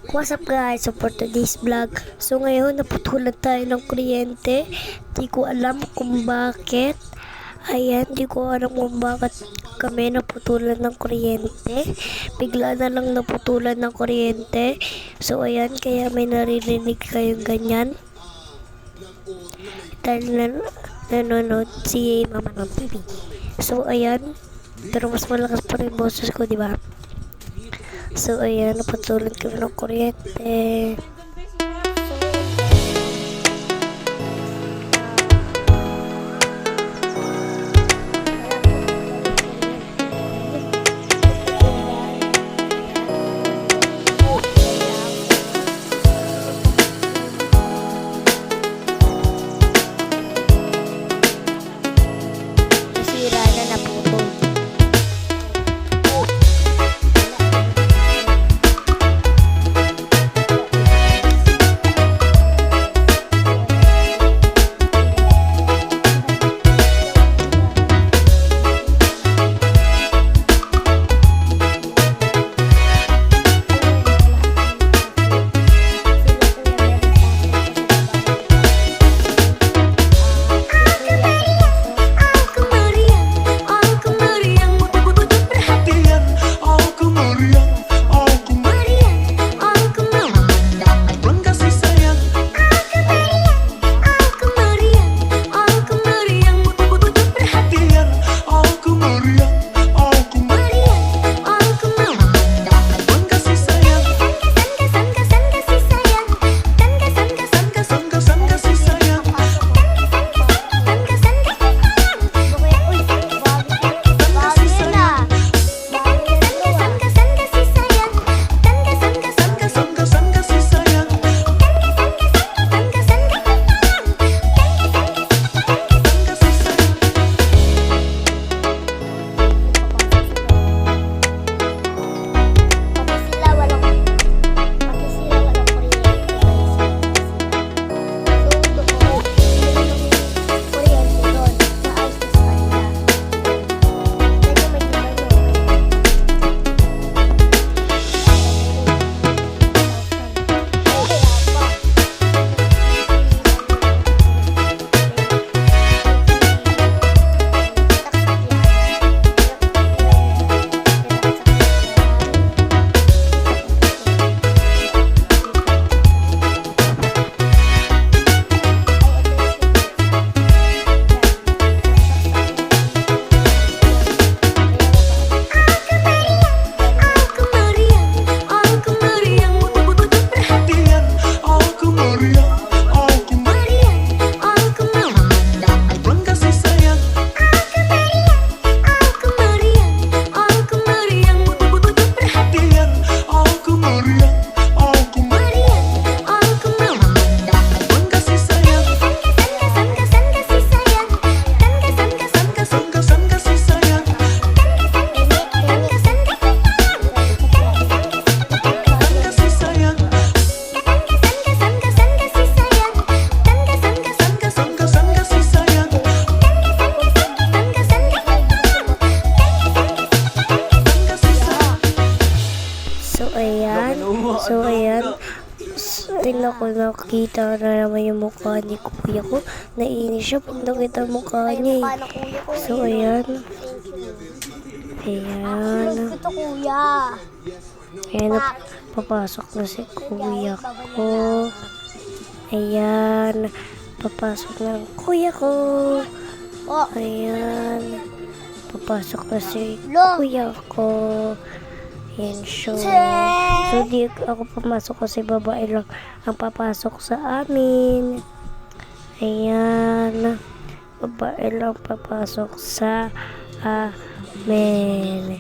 What's up guys? So for today's vlog, so ngayon naputulan tayo ng kuryente. Di ko alam kung bakit. Ayan, di ko alam kung bakit kami naputulan ng kuryente. Bigla na lang naputulan ng kuryente. So ayan, kaya may naririnig kayong ganyan. Dahil nanonood si mama ng TV. So ayan, pero mas malakas pa rin boses ko, di ba? So ayan, napatulan kami ng kuryente. Nasira na, naputol. So ayan, tingnan ko, nakita na naman yung mukha ni kuya ko. Naiinis siya pag nakita ang mukha niya eh. So ayan. Ayan. Ito kuya. Ayan, papasok na si kuya ko. Ayan, papasok na ang kuya ko. Ayan, papasok na si kuya ko. Ayan, so di ako pumasok kasi babae lang ang papasok sa amin. Ayan, babae lang papasok sa amin.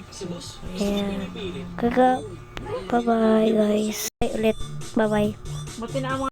Ayan, bye bye guys. Ulit, bye bye.